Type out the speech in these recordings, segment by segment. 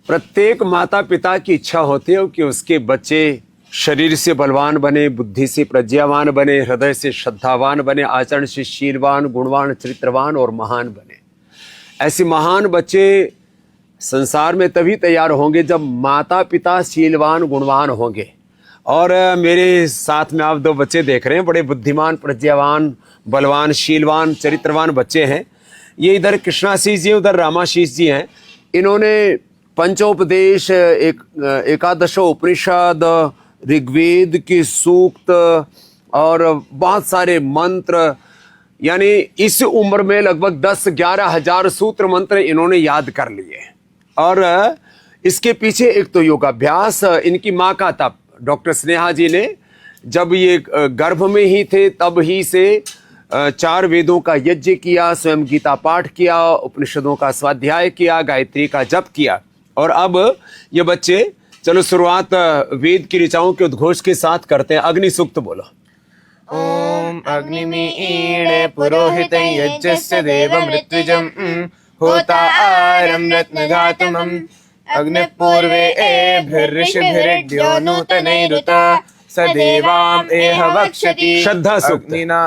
प्रत्येक माता पिता की इच्छा होती है कि उसके बच्चे शरीर से बलवान बने, बुद्धि से प्रज्ञावान बने, हृदय से श्रद्धावान बने, आचरण से शीलवान, गुणवान, चरित्रवान और महान बने। ऐसे महान बच्चे संसार में तभी तैयार होंगे जब माता पिता शीलवान गुणवान होंगे। और मेरे साथ में आप दो बच्चे देख रहे हैं, बड़े बुद्धिमान, प्रज्ञावान, बलवान, शीलवान, चरित्रवान बच्चे हैं। ये इधर कृष्णाशीष जी, उधर रामाशीष जी हैं। इन्होंने पंचोपदेश, एकादशो उपनिषद, ऋग्वेद के सूक्त और बहुत सारे मंत्र, यानी इस उम्र में लगभग 10-11 हजार सूत्र मंत्र इन्होंने याद कर लिए। और इसके पीछे एक तो योगाभ्यास, इनकी माँ का तप। डॉक्टर स्नेहा जी ने जब ये गर्भ में ही थे तब ही से 4 वेदों का यज्ञ किया, स्वयं गीता पाठ किया, उपनिषदों का स्वाध्याय किया, गायत्री का जप किया। और अब ये बच्चे, चलो शुरुआत वेद की ऋचाओं के उद्घोष के साथ करते हैं। अग्नि सूक्त बोलो। ओम अग्निमीणे पुरोहितं यज्ञस्य देवमृत्युजं होता आरं रत्नधातुमं अग्निपूर्वे एभिर्ऋषिभिर्यो नूतनैरुत सदेवाम् एह वक्षति। श्रद्धा सूक्त। अग्निना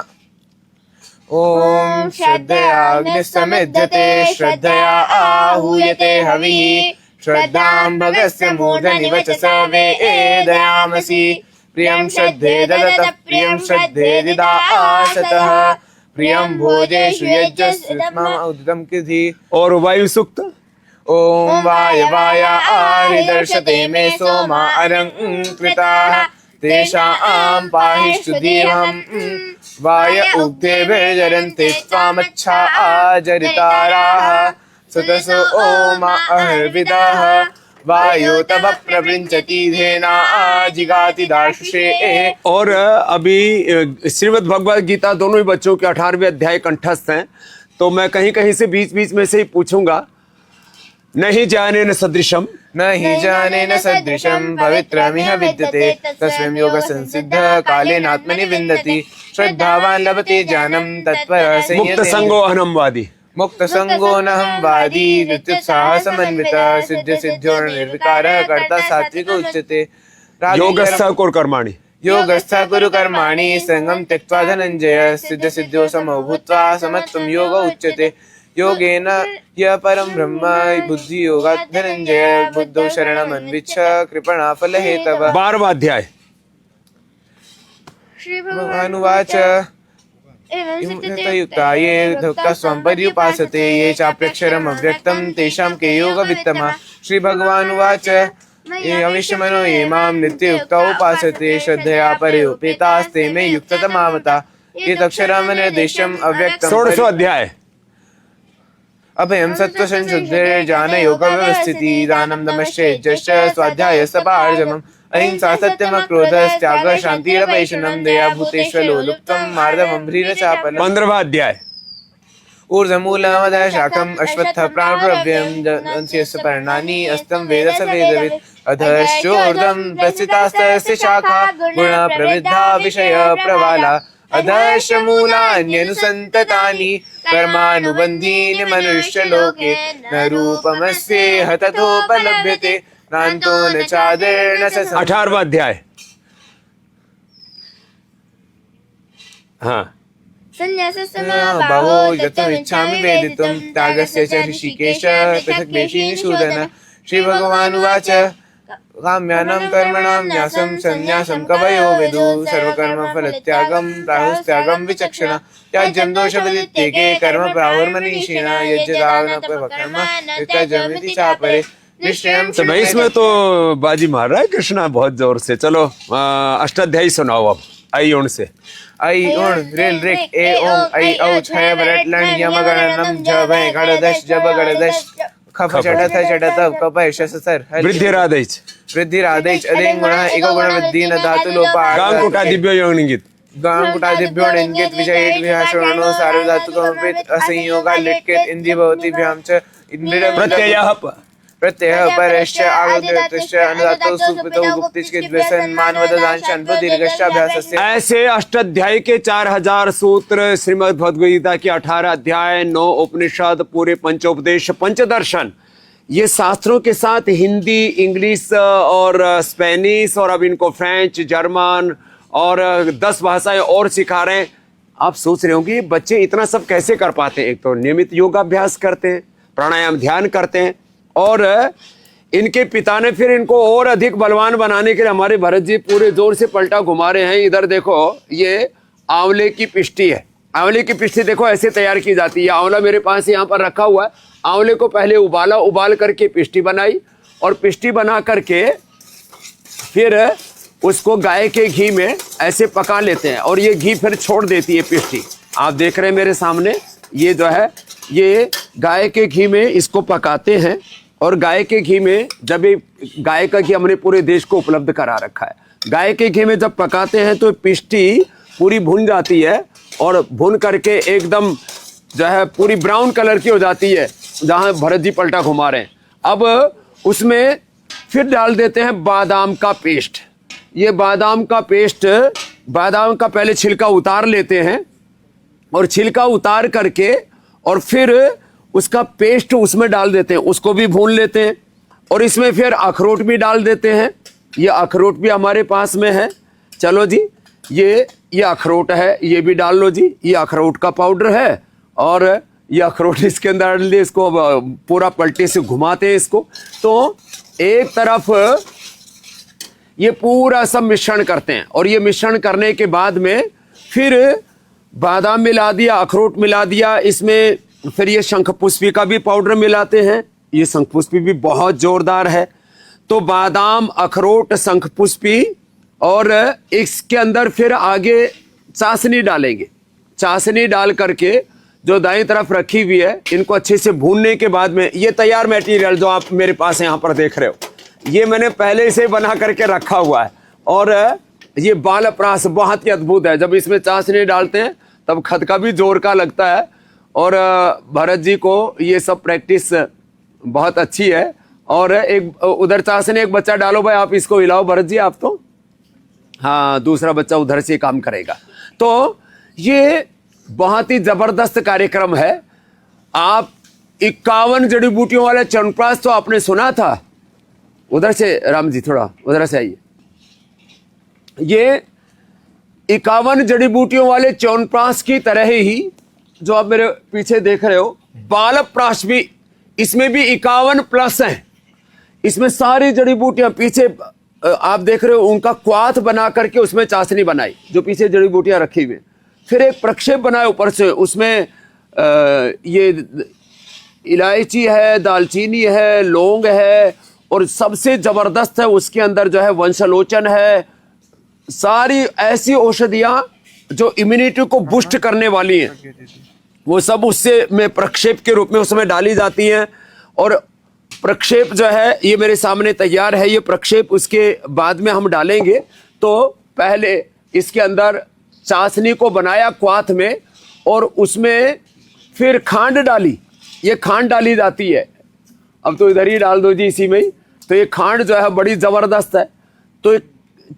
ओम श्रद्धया अग्निसमिद्धते श्रद्धया आहूयते हविः श्रद्धां भगस्य मूर्धनि वचसा वेदयामसि प्रियं श्रद्धे ददतः प्रियं श्रद्धे दिदासतः प्रियं भोजेषु यज्ञस्माउदितं किधि। और वायु सूक्त। ओम वायवाय आरिदर्शते मे सोमा अलङ्कृताः तेषां पाहिषु दीर्घं वाय उग्धे भेजरन्ते त्वामच्छा आजरिताराः सतसो ओमा अहर्विदाः वायु तब प्रवृंचति धेना जिगाति दाशुषे। और अभी श्रीमद् भगवद गीता दोनों ही बच्चों के 18वें अध्याय कंठस्थ हैं, तो मैं कहीं कहीं से बीच बीच में से ही पूछूंगा। नहीं जाने न सदृशम, नहीं जाने न सदृशम पवित्रमिह विद्यते तस्मिन् योग संसिद्ध कालेनात्मनि विन्दति श्रद्धावान् लभते ज्ञानं तत्पर संयते। मुक्त संगो अहंवादी, मुक्त संगो नहं वादी नित्युत्साह समन्वितः सिद्ध सिद्ध्यो निर्विकारः कर्ता सात्विक उच्यते। योगस्थ कुरु कर्माणि, योगस्थ कुरु कर्माणि संगं त्यक्त्वा धनञ्जय सिद्ध सिद्ध्यो समो भूत्वा समत्वं योग उच्यते। योगेन यः परं ब्रह्म बुद्धि योगात् धनञ्जय बुद्धौ शरणमन्विच्छ कृपणा फलहेतवः। 12वां अध्याय। श्री भगवानुवाच युक्ता ये धुक्ता स्वं पर्युपासते ये चाप्यक्षरम् अव्यक्तं तेषां के योगवित्तमा। श्री भगवानुवाच ये अविश्वमनो ये मां नित्ययुक्ता उपासते श्रद्धया पर्युपेतास्ते मे युक्ततमा मता ये तक्षरमनिर्देश्यम् अव्यक्तं। 16वां अध्याय। अभयं सत्त्वसंशुद्धिर्ज्ञान योग व्यवस्थिति दानं दमश्चेज्यश्च स्वाध्यायस्तपार्जवम् अहिंसा सत्यमक्रोधस्त्यागः शान्तिरपैशुनं दया भूतेष्वलो लुप्तं मार्दवं ह्रीरचापलम्। 15वां अध्याय। ऊर्ध्वमूलमधः शाखम् अश्वत्थः प्राणप्रव्यं दंस्यस्य पर्णानि अस्तं वेद स वेदवित् अधश्चोर्ध्वं प्रस्थितास्तस्य शाखा गुणप्रवृद्धा विषयप्रवाला अधश्च मूलान्यनुसन्ततानि कर्मानुबन्धीनि मनुष्यलोके न रूपमस्येह तथोपलभ्यते नान्तो न चादिर्न स। 18वां अध्याय। हाँ। बहो यत्त्वमिच्छामि वेदितुं त्यागस्य च ऋषिकेश पृथक् देशीनि शूदन। श्री भगवानुवाच काम्यानां कर्मणां न्यासं सन्न्यासं कवयो विदुः सर्वकर्मफलत्यागं प्राहुस्त्यागं विचक्षणा त्याज्यं दोषविदित्येके कर्म प्राहुर्मनीषिणा यज्ञदानपकर्म त्यजमिति चापरे निश्चयं। तो भाई इसमें तो बाजी मार रहा है कृष्णा बहुत जोर से। चलो अष्टाध्यायी सुनाओ अब। आई उण से। ऐ उण ऋल ऋक ए ओम ऐ औ छय वरट लण यम गणनम ज भय गणदश जब गणदश खफ चढ़त चढ़त कपय शससर वृद्धिरादैच वृद्धिरादैच अदें गुणः एको गुण वृद्धि न धातु लोपा गांकुटा दिव्यो योनिंगित गांकुटा दिव्यो निंगित विजयेत विहाशोणो सार्वधातुकमपित असंयोगा लिट्केत इंद्रिय भवति भ्याम च इंद्रिय प्रत्ययः प्रत्ययः परश्च आगतश्च अनुदातो सुकृतो गुप्तिश्च द्वेषन् मानवददांश अनुभव दीर्घश्चाभ्यासस्य। ऐसे अष्टाध्यायी के 4000 सूत्र, श्रीमद् भगवद गीता के 18 अध्याय, 9 उपनिषद, पूरे पंचोपदेश, पंचदर्शन, ये शास्त्रों के साथ हिंदी, इंग्लिश और स्पेनिश और अब इनको फ्रेंच, जर्मन और 10 भाषाएं और सिखा रहे हैं। आप सोच रहे होंगे ये बच्चे इतना सब कैसे कर पाते हैं। एक तो नियमित योगाभ्यास करते हैं, प्राणायाम ध्यान करते हैं, और इनके पिता ने फिर इनको और अधिक बलवान बनाने के लिए हमारे भरत जी पूरे जोर से पलटा घुमा रहे हैं। इधर देखो, ये आंवले की पिष्टी है। आंवले की पिष्टी देखो ऐसे तैयार की जाती है। आंवला मेरे पास यहाँ पर रखा हुआ है। आंवले को पहले उबाला, उबाल करके पिष्टी बनाई, और पिष्टी बना करके फिर उसको गाय के घी में ऐसे पका लेते हैं, और ये घी फिर छोड़ देती है पिष्टी। आप देख रहे हैं मेरे सामने, ये जो है ये गाय के घी में इसको पकाते हैं। और गाय के घी में जब ये गाय का घी हमने पूरे देश को उपलब्ध करा रखा है, गाय के घी में जब पकाते हैं तो पिष्टी पूरी भुन जाती है, और भुन करके एकदम जो है पूरी ब्राउन कलर की हो जाती है, जहां भरत जी पलटा घुमा रहे हैं। अब उसमें फिर डाल देते हैं बादाम का पेस्ट। ये बादाम का पेस्ट, बादाम का पहले छिलका उतार लेते हैं, और छिलका उतार करके और फिर उसका पेस्ट उसमें डाल देते हैं, उसको भी भून लेते हैं। और इसमें फिर अखरोट भी डाल देते हैं। ये अखरोट भी हमारे पास में है। चलो जी, ये अखरोट है, ये भी डाल लो जी। ये अखरोट का पाउडर है, और ये अखरोट इसके अंदर डाल दिए। इसको पूरा पलटे से घुमाते हैं इसको। तो एक तरफ ये पूरा सब मिश्रण करते हैं, और ये मिश्रण करने के बाद में फिर बादाम मिला दिया, अखरोट मिला दिया, इसमें फिर ये शंखपुष्पी का भी पाउडर मिलाते हैं। ये शंखपुष्पी भी बहुत जोरदार है। तो बादाम, अखरोट, शंखपुष्पी, और इसके अंदर फिर आगे चाशनी डालेंगे। चाशनी डाल करके जो दाईं तरफ रखी हुई है, इनको अच्छे से भूनने के बाद में ये तैयार मटेरियल जो आप मेरे पास यहाँ पर देख रहे हो, ये मैंने पहले से बना करके रखा हुआ है। और ये बालप्रास बहुत ही अद्भुत है। जब इसमें चाशनी डालते हैं तब खदका भी जोर का लगता है। और भरत जी को ये सब प्रैक्टिस बहुत अच्छी है। और एक उधर चाशनी, एक बच्चा डालो भाई, आप इसको हिलाओ भरत जी, आप तो हाँ, दूसरा बच्चा उधर से काम करेगा। तो ये बहुत ही जबरदस्त कार्यक्रम है। आप 51 जड़ी बूटियों वाले च्यवनप्राश तो आपने सुना था। उधर से राम जी, थोड़ा उधर से आइए। ये 51 जड़ी बूटियों वाले च्यवनप्राश की तरह ही जो आप मेरे पीछे देख रहे हो, बालप्राश भी, इसमें भी 51 प्लस हैं। इसमें सारी जड़ी बूटियां पीछे आप देख रहे हो, उनका क्वाथ बना करके उसमें चाशनी बनाई, जो पीछे जड़ी बूटियां रखी हुई। फिर एक प्रक्षेप बनाया ऊपर से, उसमें ये इलायची है, दालचीनी है, लौंग है, और सबसे जबरदस्त है उसके अंदर जो है वंशलोचन है। सारी ऐसी औषधियां जो इम्यूनिटी को बूस्ट करने वाली हैं, वो सब उससे में प्रक्षेप के रूप में उसमें डाली जाती हैं। और प्रक्षेप जो है ये मेरे सामने तैयार है। ये प्रक्षेप उसके बाद में हम डालेंगे। तो पहले इसके अंदर चाशनी को बनाया क्वाथ में, और उसमें फिर खांड डाली। ये खांड डाली जाती है। अब तो इधर ही डाल दो जी, इसी में ही। तो ये खांड जो है बड़ी जबरदस्त है। तो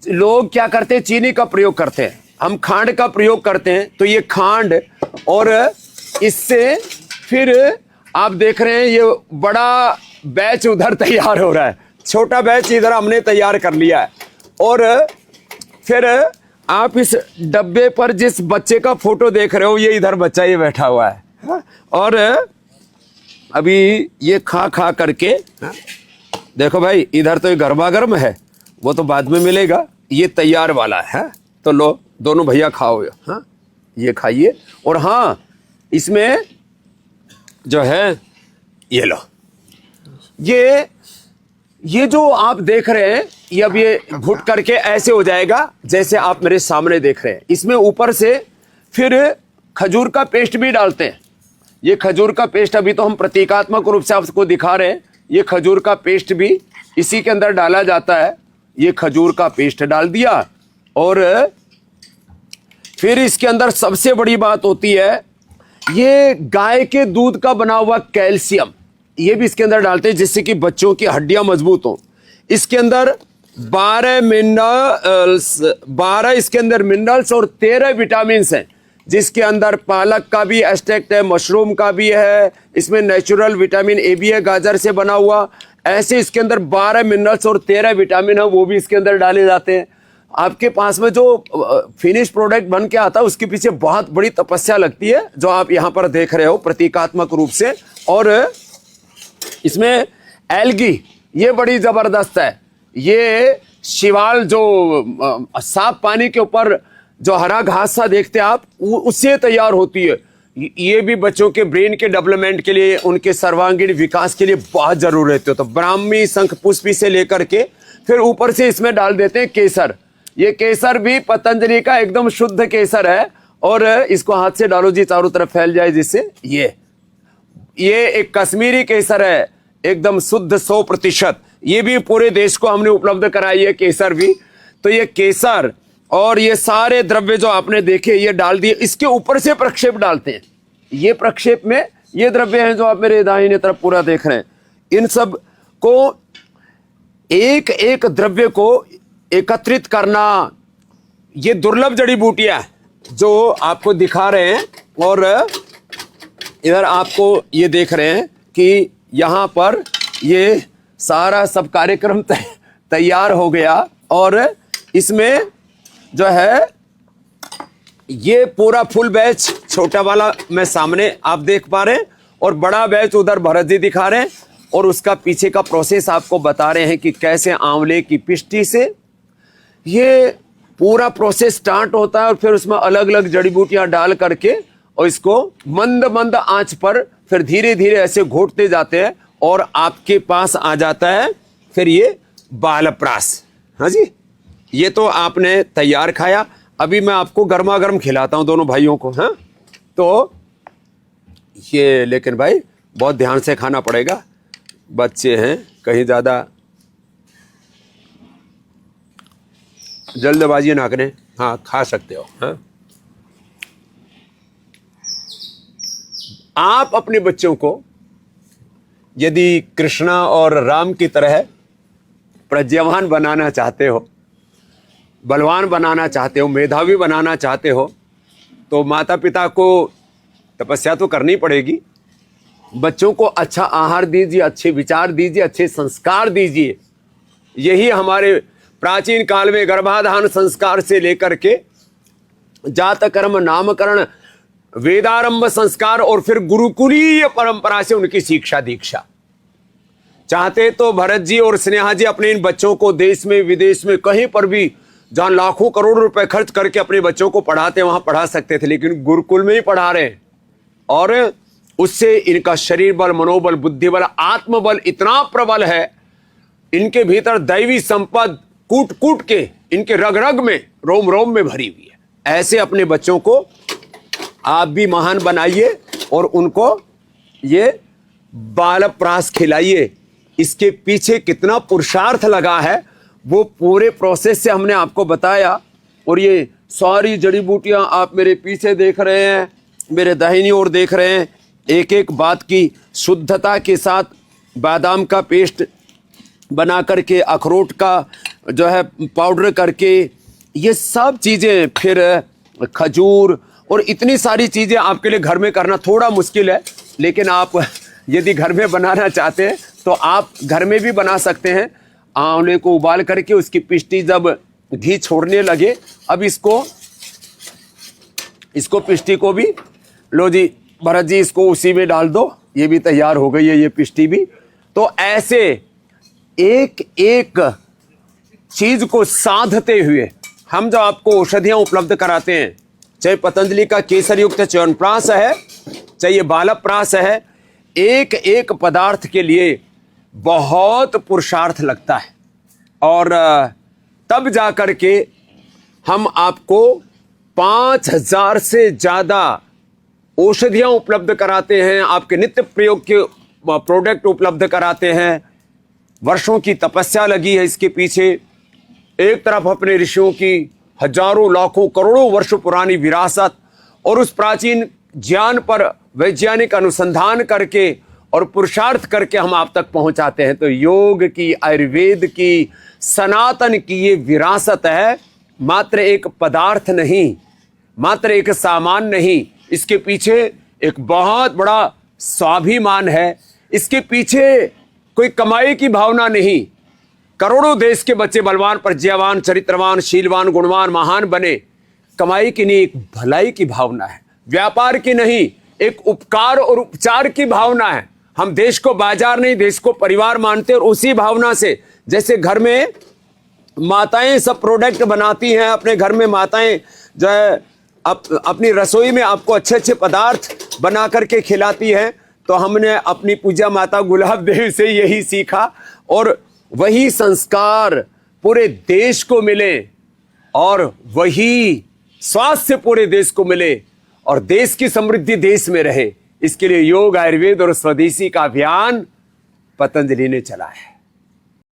लोग क्या करते हैं, चीनी का प्रयोग करते हैं, हम खांड का प्रयोग करते हैं। तो ये खांड, और इससे फिर आप देख रहे हैं ये बड़ा बैच उधर तैयार हो रहा है, छोटा बैच इधर हमने तैयार कर लिया है। और फिर आप इस डब्बे पर जिस बच्चे का फोटो देख रहे हो, ये इधर बच्चा ये बैठा हुआ है। और अभी ये खा खा करके देखो भाई, इधर तो ये गर्मा गर्म है, वो तो बाद में मिलेगा। ये तैयार वाला है। तो लो दोनों भैया खाओ। हाँ, ये खाइए। और हाँ, इसमें जो है ये लो, ये जो आप देख रहे हैं, ये अब ये घुट करके ऐसे हो जाएगा जैसे आप मेरे सामने देख रहे हैं। इसमें ऊपर से फिर खजूर का पेस्ट भी डालते हैं। ये खजूर का पेस्ट अभी तो हम प्रतीकात्मक रूप से आपको दिखा रहे हैं। ये खजूर का पेस्ट भी इसी के अंदर डाला जाता है। ये खजूर का पेस्ट डाल दिया, और फिर इसके अंदर सबसे बड़ी बात होती है, ये गाय के दूध का बना हुआ कैल्शियम, ये भी इसके अंदर डालते हैं, जिससे कि बच्चों की हड्डियां मजबूत हों। इसके अंदर 12 इसके अंदर मिनरल्स और 13 विटामिन हैं, जिसके अंदर पालक का भी एक्सट्रैक्ट है, मशरूम का भी है, इसमें नेचुरल विटामिन ए भी है गाजर से बना हुआ। ऐसे इसके अंदर 12 मिनरल्स और 13 विटामिन है, वो भी इसके अंदर डाले जाते हैं। आपके पास में जो फिनिश प्रोडक्ट बन के आता है उसके पीछे बहुत बड़ी तपस्या लगती है, जो आप यहाँ पर देख रहे हो प्रतीकात्मक रूप से। और इसमें एल्गी ये बड़ी जबरदस्त है। ये शिवाल जो साफ पानी के ऊपर जो हरा घास सा देखते हैं आप, उससे तैयार होती है। ये भी बच्चों के ब्रेन के डेवलपमेंट के लिए, उनके सर्वांगीण विकास के लिए बहुत जरूर रहते हो। तो ब्राह्मी शंख पुष्पी से लेकर के फिर ऊपर से इसमें डाल देते हैं केसर। ये केसर भी पतंजलि का एकदम शुद्ध केसर है। और इसको हाथ से डालो जी, चारों तरफ फैल जाए जिससे। ये एक कश्मीरी केसर है, एकदम शुद्ध 100%। ये भी पूरे देश को हमने उपलब्ध कराई है केसर भी। तो ये केसर और ये सारे द्रव्य जो आपने देखे ये डाल दिए। इसके ऊपर से प्रक्षेप डालते हैं। ये प्रक्षेप में ये द्रव्य हैं जो आप मेरे दाहिने तरफ पूरा देख रहे हैं। इन सब को एक एक द्रव्य को एकत्रित करना, ये दुर्लभ जड़ी बूटियां जो आपको दिखा रहे हैं। और इधर आपको ये देख रहे हैं कि यहाँ पर ये सारा सब कार्यक्रम तैयार हो गया। और इसमें जो है ये पूरा फुल बैच, छोटा वाला मैं सामने आप देख पा रहे हैं और बड़ा बैच उधर भरत जी दिखा रहे हैं। और उसका पीछे का प्रोसेस आपको बता रहे हैं कि कैसे आंवले की पिष्टी से ये पूरा प्रोसेस स्टार्ट होता है। और फिर उसमें अलग अलग जड़ी बूटियां डाल करके और इसको मंद मंद आंच पर फिर धीरे धीरे ऐसे घोटते जाते हैं और आपके पास आ जाता है फिर ये बालप्रास। हाँ जी, ये तो आपने तैयार खाया। अभी मैं आपको गर्मा गर्म खिलाता हूं दोनों भाइयों को। हाँ, तो ये लेकिन भाई बहुत ध्यान से खाना पड़ेगा, बच्चे हैं, कहीं ज्यादा जल्दबाजी ना करें। हाँ, खा सकते हो। हाँ, आप अपने बच्चों को यदि कृष्णा और राम की तरह प्रज्ञावान बनाना चाहते हो, बलवान बनाना चाहते हो, मेधावी बनाना चाहते हो, तो माता पिता को तपस्या तो करनी पड़ेगी। बच्चों को अच्छा आहार दीजिए, अच्छे विचार दीजिए, अच्छे संस्कार दीजिए। यही हमारे प्राचीन काल में गर्भाधान संस्कार से लेकर के जात कर्म नामकरण वेदारंभ संस्कार और फिर गुरुकुलीय परंपरा से उनकी शिक्षा दीक्षा। चाहते तो भरत जी और स्नेहा जी अपने इन बच्चों को देश में विदेश में कहीं पर भी जहां लाखों करोड़ों रुपए खर्च करके अपने बच्चों को पढ़ाते वहां पढ़ा सकते थे, लेकिन गुरुकुल में ही पढ़ा रहे हैं। और उससे इनका शरीर बल, मनोबल, बुद्धि बल, आत्मबल इतना प्रबल है, इनके भीतर दैवी संपद कूट कूट के इनके रग रग में, रोम रोम में भरी हुई है। ऐसे अपने बच्चों को आप भी महान बनाइए और उनको ये बालप्रास खिलाइए। इसके पीछे कितना पुरुषार्थ लगा है वो पूरे प्रोसेस से हमने आपको बताया। और ये सारी जड़ी बूटियां आप मेरे पीछे देख रहे हैं, मेरे दाहिनी ओर देख रहे हैं। एक एक बात की शुद्धता के साथ बादाम का पेस्ट बना करके, अखरोट का जो है पाउडर करके, ये सब चीज़ें, फिर खजूर और इतनी सारी चीज़ें आपके लिए घर में करना थोड़ा मुश्किल है। लेकिन आप यदि घर में बनाना चाहते हैं तो आप घर में भी बना सकते हैं। आंवले को उबाल करके उसकी पिष्टी जब घी छोड़ने लगे, अब इसको पिष्टी को भी लो जी भरत जी, इसको उसी में डाल दो। ये भी तैयार हो गई है ये पिष्टी भी। तो ऐसे एक एक चीज को साधते हुए हम जो आपको औषधियां उपलब्ध कराते हैं, चाहे पतंजलि का केसर युक्त च्यवनप्राश है, चाहे ये बालप्राश है, एक एक पदार्थ के लिए बहुत पुरुषार्थ लगता है। और तब जा कर के हम आपको 5000 से ज्यादा औषधियां उपलब्ध कराते हैं, आपके नित्य प्रयोग के प्रोडक्ट उपलब्ध कराते हैं। वर्षों की तपस्या लगी है इसके पीछे। एक तरफ अपने ऋषियों की हजारों लाखों करोड़ों वर्ष पुरानी विरासत और उस प्राचीन ज्ञान पर वैज्ञानिक अनुसंधान करके और पुरुषार्थ करके हम आप तक पहुंचाते हैं। तो योग की, आयुर्वेद की, सनातन की ये विरासत है, मात्र एक पदार्थ नहीं। मात्र एक सामान नहीं, इसके पीछे एक बहुत बड़ा स्वाभिमान है। इसके पीछे कोई कमाई की भावना नहीं। करोड़ों देश के बच्चे बलवान, प्रज्ञावान, चरित्रवान, शीलवान, गुणवान, महान बने। कमाई की नहीं, एक भलाई की भावना है। व्यापार की नहीं, एक उपकार और उपचार की भावना है। हम देश को बाजार नहीं, देश को परिवार मानते हैं। और उसी भावना से, जैसे घर में माताएं सब प्रोडक्ट बनाती हैं, अपने घर में माताएं जो है अपनी रसोई में आपको अच्छे अच्छे पदार्थ बना करके खिलाती हैं, तो हमने अपनी पूजा माता गुलाब देवी से यही सीखा और वही संस्कार पूरे देश को मिले और वही स्वास्थ्य पूरे देश को मिले और देश की समृद्धि देश में रहे। इसके लिए योग, आयुर्वेद और स्वदेशी का अभियान पतंजलि ने चलाया है।